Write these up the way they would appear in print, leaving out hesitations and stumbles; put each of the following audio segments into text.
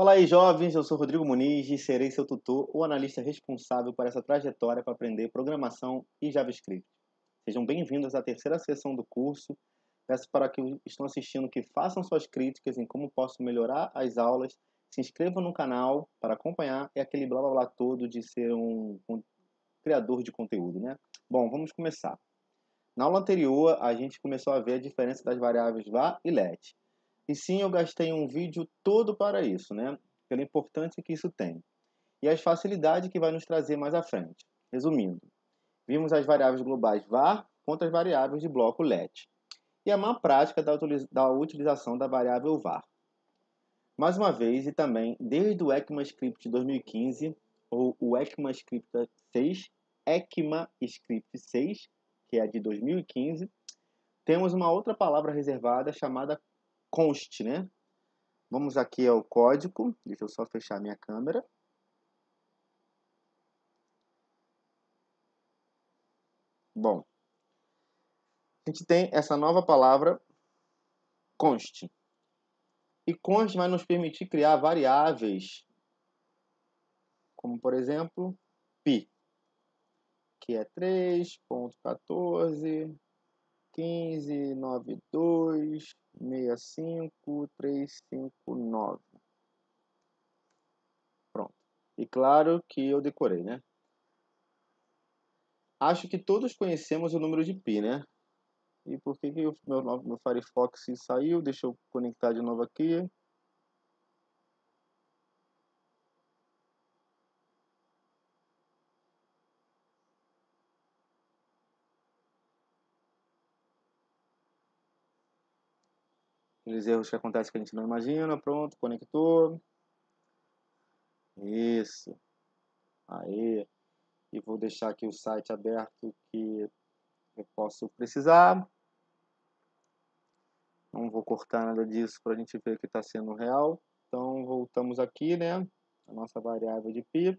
Fala aí, jovens, eu sou Rodrigo Muniz e serei seu tutor ou analista responsável por essa trajetória para aprender programação e JavaScript. Sejam bem-vindos à terceira sessão do curso. Peço para que estão assistindo que façam suas críticas em como posso melhorar as aulas, se inscrevam no canal para acompanhar e aquele blá blá blá todo de ser um criador de conteúdo, né? Bom, vamos começar. Na aula anterior, a gente começou a ver a diferença das variáveis var e let. E sim, eu gastei um vídeo todo para isso, né? Pela importância que isso tem. E as facilidades que vai nos trazer mais à frente. Resumindo, vimos as variáveis globais var contra as variáveis de bloco let. E a má prática da utilização da variável var. Mais uma vez, e também desde o ECMAScript 2015, ou o ECMAScript 6, ECMAScript 6, que é de 2015, temos uma outra palavra reservada chamada const, né? Vamos aqui ao código. Deixa eu só fechar minha câmera. Bom, a gente tem essa nova palavra const. E const vai nos permitir criar variáveis, como por exemplo, pi, que é 3.14, 1592, 65, 359. Pronto. E claro que eu decorei, né? Acho que todos conhecemos o número de pi, né? E por que que o meu Firefox saiu? Deixa eu conectar de novo aqui. Aqueles erros que acontecem que a gente não imagina. Pronto, conectou. Isso. Aí. E vou deixar aqui o site aberto que eu posso precisar. Não vou cortar nada disso para a gente ver que está sendo real. Então, voltamos aqui, né? A nossa variável de pi.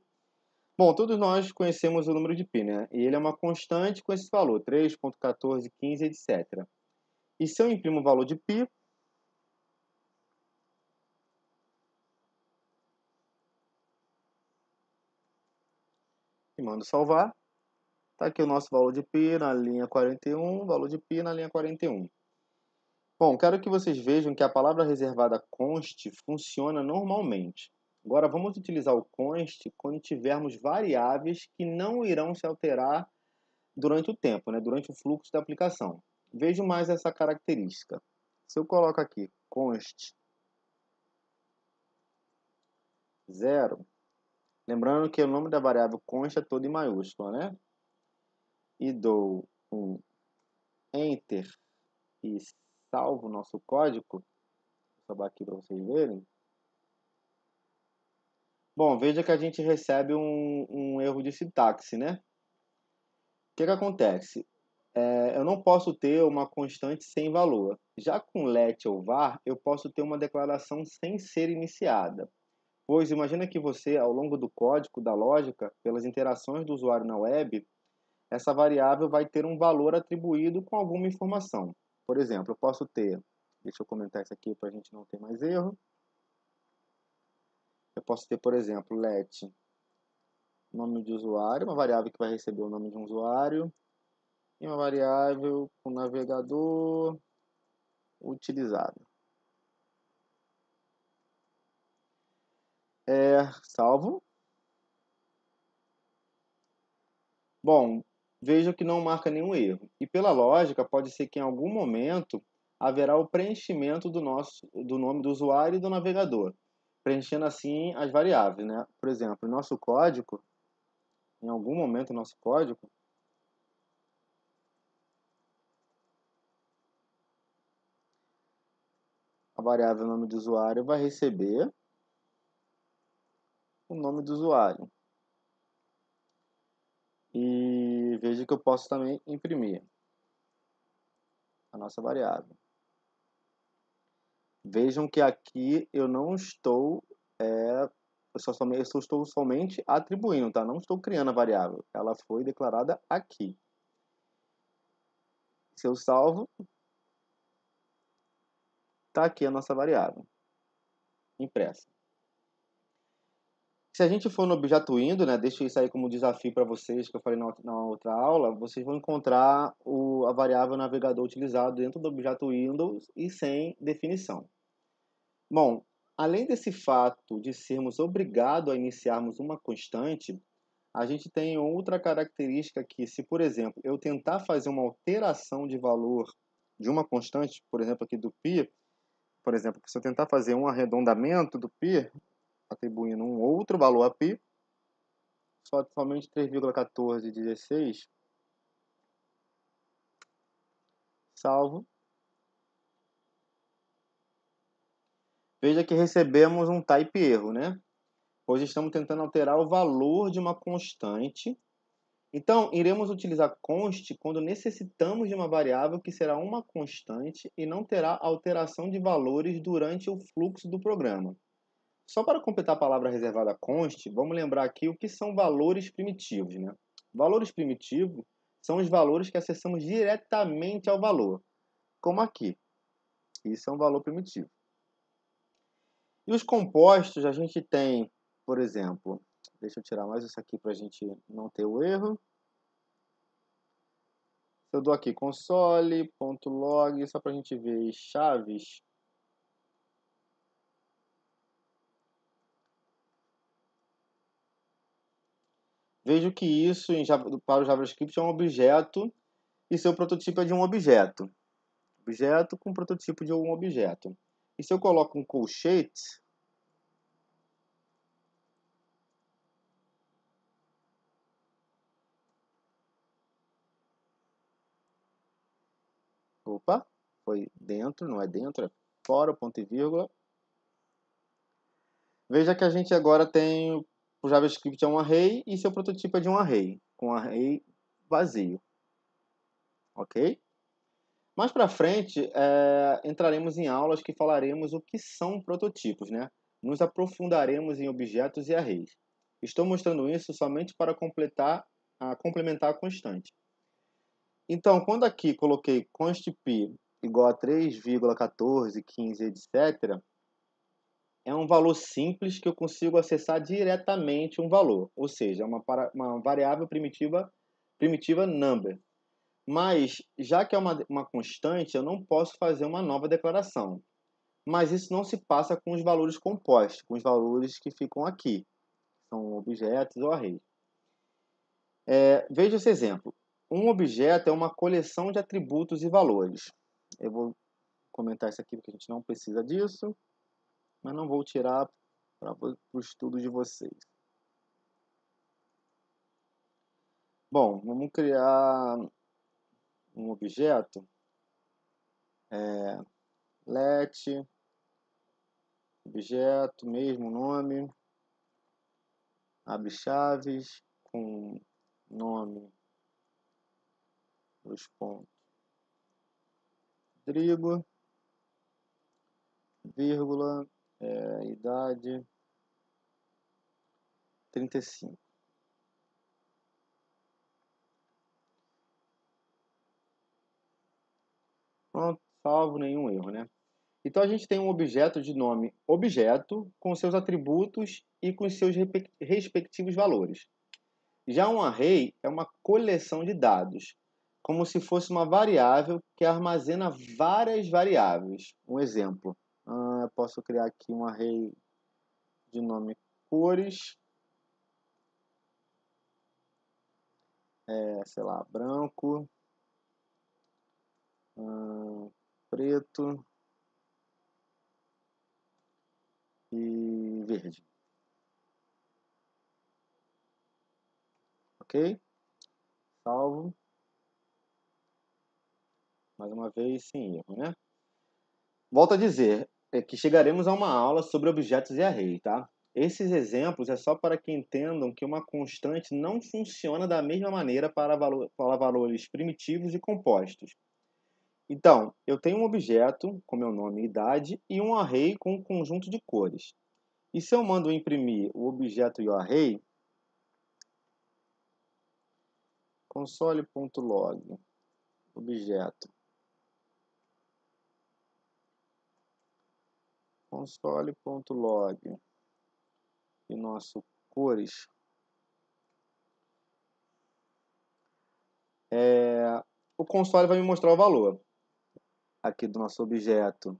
Bom, todos nós conhecemos o número de pi, né? E ele é uma constante com esse valor, 3.14, 15, etc. E se eu imprimo o valor de pi, e mando salvar, está aqui o nosso valor de pi na linha 41, valor de pi na linha 41. Bom, quero que vocês vejam que a palavra reservada const funciona normalmente. Agora vamos utilizar o const quando tivermos variáveis que não irão se alterar durante o tempo, né? Durante o fluxo da aplicação. Vejo mais essa característica. Se eu coloco aqui const 0, lembrando que o nome da variável const é todo em maiúscula, né? E dou um enter e salvo o nosso código, vou salvar aqui para vocês verem. Bom, veja que a gente recebe um erro de sintaxe, né? O que acontece? Eu não posso ter uma constante sem valor. Já com let ou var, eu posso ter uma declaração sem ser iniciada. Pois imagina que você, ao longo do código, da lógica, pelas interações do usuário na web, essa variável vai ter um valor atribuído com alguma informação. Por exemplo, eu posso ter, deixa eu comentar isso aqui para a gente não ter mais erro. Eu posso ter, por exemplo, let nome de usuário, uma variável que vai receber o nome de um usuário, e uma variável com navegador utilizado. Salvo. Bom, veja que não marca nenhum erro. E pela lógica, pode ser que em algum momento haverá o preenchimento do nome do usuário e do navegador, preenchendo assim as variáveis, né? Por exemplo, nosso código, em algum momento no nosso código, a variável nome do usuário vai receber o nome do usuário. E veja que eu posso também imprimir a nossa variável. Vejam que aqui eu não estou, eu estou somente atribuindo, tá? Não estou criando a variável. Ela foi declarada aqui. Se eu salvo, está aqui a nossa variável impressa. Se a gente for no objeto indo, né, deixa isso aí como desafio para vocês, que eu falei na outra aula, vocês vão encontrar a variável navegador utilizado dentro do objeto Windows e sem definição. Bom, além desse fato de sermos obrigados a iniciarmos uma constante, a gente tem outra característica que, se, por exemplo, eu tentar fazer uma alteração de valor de uma constante, por exemplo, aqui do π, por exemplo, se eu tentar fazer um arredondamento do π, atribuindo um outro valor a π, somente 3,1416, salvo. Veja que recebemos um type erro, né? Pois estamos tentando alterar o valor de uma constante. Então, iremos utilizar const quando necessitamos de uma variável que será uma constante e não terá alteração de valores durante o fluxo do programa. Só para completar a palavra reservada const, vamos lembrar aqui o que são valores primitivos, né? Valores primitivos são os valores que acessamos diretamente ao valor, como aqui. Isso é um valor primitivo. E os compostos, a gente tem, por exemplo, deixa eu tirar mais isso aqui para a gente não ter o erro. Eu dou aqui console.log, só para a gente ver chaves. Vejo que isso para o JavaScript é um objeto e seu protótipo é de um objeto. Objeto com protótipo de um objeto. E se eu coloco um colchete, opa, foi dentro, não é dentro, é fora, ponto e vírgula. Veja que a gente agora tem o JavaScript é um array e seu protótipo é de um array, com um array vazio. Ok? Mais para frente, entraremos em aulas que falaremos o que são prototipos, né? Nos aprofundaremos em objetos e arrays. Estou mostrando isso somente para complementar a constante. Então, quando aqui coloquei const p igual a 3,1415, etc., é um valor simples que eu consigo acessar diretamente um valor, ou seja, uma variável primitiva number. Mas, já que é uma constante, eu não posso fazer uma nova declaração. Mas isso não se passa com os valores compostos, com os valores que ficam aqui. São objetos ou arrays. Veja esse exemplo. Um objeto é uma coleção de atributos e valores. Eu vou comentar isso aqui porque a gente não precisa disso, mas não vou tirar para o estudo de vocês. Bom, vamos criar um objeto. Let, objeto, mesmo nome, abre chaves, com nome, dois pontos, Rodrigo, vírgula, idade, 35. Pronto, salvo, nenhum erro, né? Então a gente tem um objeto de nome objeto, com seus atributos e com seus respectivos valores. Já um array é uma coleção de dados, como se fosse uma variável que armazena várias variáveis. Um exemplo, eu posso criar aqui um array de nome cores, sei lá, branco, preto e verde. Ok? Salvo. Mais uma vez, sem erro, né? Volto a dizer que chegaremos a uma aula sobre objetos e array, tá? Esses exemplos é só para que entendam que uma constante não funciona da mesma maneira para valores primitivos e compostos. Então, eu tenho um objeto com meu nome e idade e um array com um conjunto de cores. E se eu mando imprimir o objeto e o array, console.log, objeto, console.log e nosso cores, o console vai me mostrar o valor aqui do nosso objeto,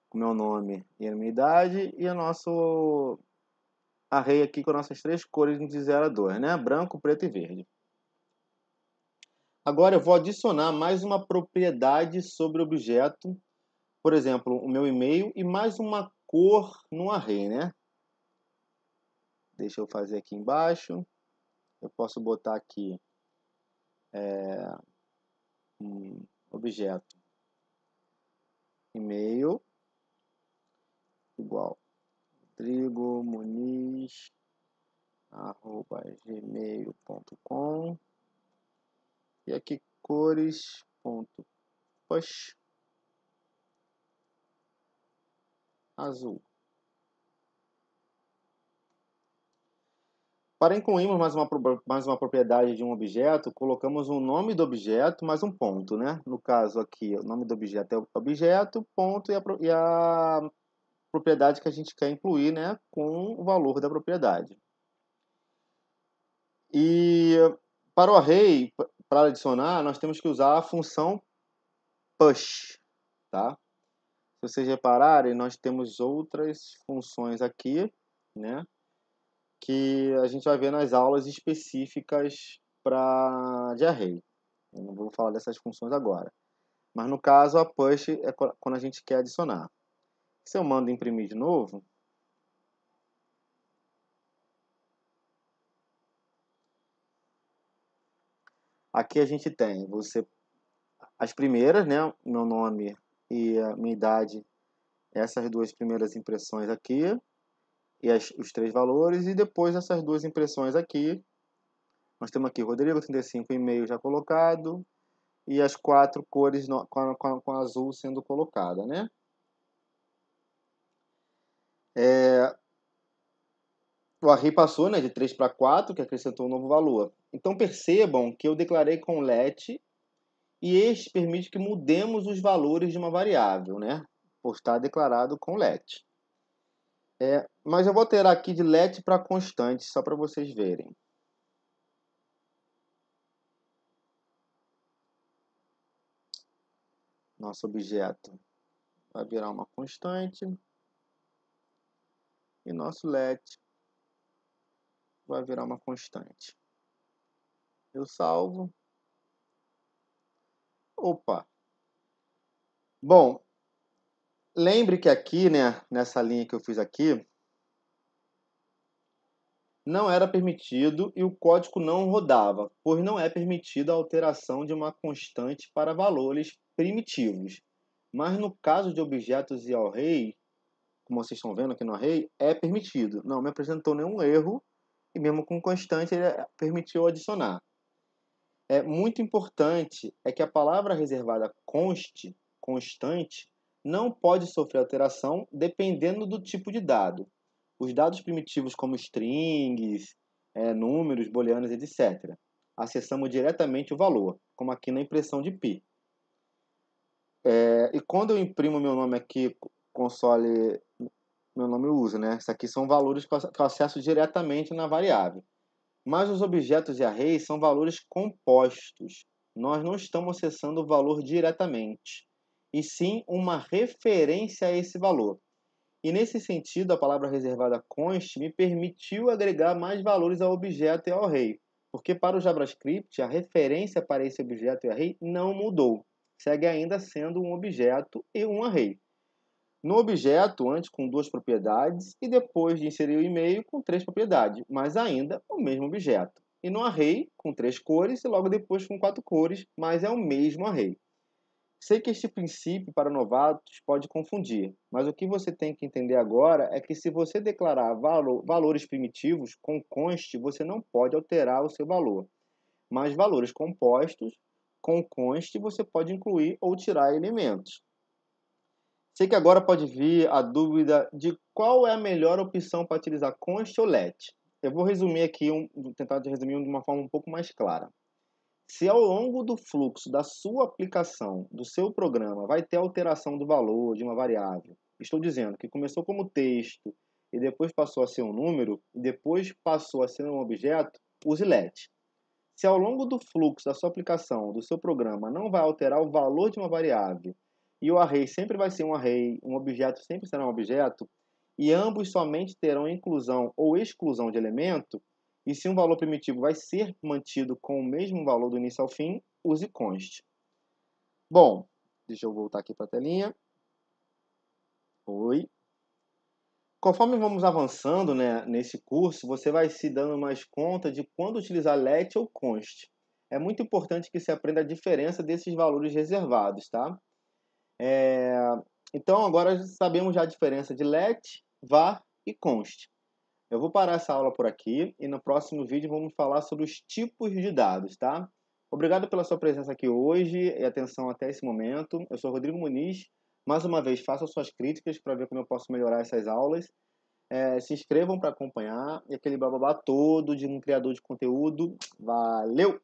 com o meu nome e a minha idade, e o nosso array aqui com nossas três cores de 0 a 2, né? Branco, preto e verde. Agora eu vou adicionar mais uma propriedade sobre o objeto, por exemplo, o meu e-mail e mais uma cor no array, né? Deixa eu fazer aqui embaixo. Eu posso botar aqui um objeto e-mail igual rodrigomuniz@gmail.com e aqui cores.push azul. Para incluirmos mais uma propriedade de um objeto, colocamos o nome do objeto mais um ponto, né? No caso aqui, o nome do objeto é o objeto, ponto e a propriedade que a gente quer incluir, né? Com o valor da propriedade. E para o array, para adicionar, nós temos que usar a função push, tá? Se vocês repararem, nós temos outras funções aqui, né? Que a gente vai ver nas aulas específicas de array. Eu não vou falar dessas funções agora. Mas no caso, a push é quando a gente quer adicionar. Se eu mando imprimir de novo, aqui a gente tem as primeiras, né? Meu nome e a minha idade, essas duas primeiras impressões aqui, e os três valores, e depois essas duas impressões aqui. Nós temos aqui Rodrigo 35 e-mail já colocado, e as quatro cores com azul sendo colocada, né? O array passou, né, de 3 para 4, que acrescentou um novo valor. Então percebam que eu declarei com let e este permite que mudemos os valores de uma variável, né? Por estar declarado com let. Mas eu vou alterar aqui de let para constante, só para vocês verem. Nosso objeto vai virar uma constante. E nosso let vai virar uma constante. Eu salvo. Opa! Bom, lembre que aqui, né, nessa linha que eu fiz aqui, não era permitido e o código não rodava, pois não é permitida a alteração de uma constante para valores primitivos. Mas no caso de objetos e array, como vocês estão vendo aqui no array, é permitido. Não me apresentou nenhum erro e mesmo com constante ele permitiu adicionar. É muito importante que a palavra reservada constante, não pode sofrer alteração dependendo do tipo de dado. Os dados primitivos como strings, números, booleanos, etc. Acessamos diretamente o valor, como aqui na impressão de pi. E quando eu imprimo meu nome aqui, console, meu nome eu uso, né? Isso aqui são valores que eu acesso diretamente na variável. Mas os objetos e arrays são valores compostos. Nós não estamos acessando o valor diretamente, e sim uma referência a esse valor. E nesse sentido, a palavra reservada const me permitiu agregar mais valores ao objeto e ao array, porque para o JavaScript, a referência para esse objeto e array não mudou. Segue ainda sendo um objeto e um array. No objeto, antes com duas propriedades, e depois de inserir o e-mail com três propriedades, mas ainda o mesmo objeto. E no array, com três cores, e logo depois com quatro cores, mas é o mesmo array. Sei que este princípio para novatos pode confundir, mas o que você tem que entender agora é que se você declarar valores primitivos com const, você não pode alterar o seu valor. Mas valores compostos, com const, você pode incluir ou tirar elementos. Sei que agora pode vir a dúvida de qual é a melhor opção para utilizar const ou let. Eu vou resumir aqui, tentar resumir de uma forma um pouco mais clara. Se ao longo do fluxo da sua aplicação, do seu programa, vai ter alteração do valor de uma variável, estou dizendo que começou como texto e depois passou a ser um número, e depois passou a ser um objeto, use let. Se ao longo do fluxo da sua aplicação, do seu programa, não vai alterar o valor de uma variável, e o array sempre vai ser um array, um objeto sempre será um objeto, e ambos somente terão inclusão ou exclusão de elemento, e se um valor primitivo vai ser mantido com o mesmo valor do início ao fim, use const. Bom, deixa eu voltar aqui para a telinha. Oi. Conforme vamos avançando, né, nesse curso, você vai se dando mais conta de quando utilizar let ou const. É muito importante que você aprenda a diferença desses valores reservados, tá? Então, agora sabemos já a diferença de let, var e const. Eu vou parar essa aula por aqui e no próximo vídeo vamos falar sobre os tipos de dados, tá? Obrigado pela sua presença aqui hoje e atenção até esse momento. Eu sou Rodrigo Muniz. Mais uma vez, façam suas críticas para ver como eu posso melhorar essas aulas. Se inscrevam para acompanhar e aquele blá blá blá todo de um criador de conteúdo. Valeu!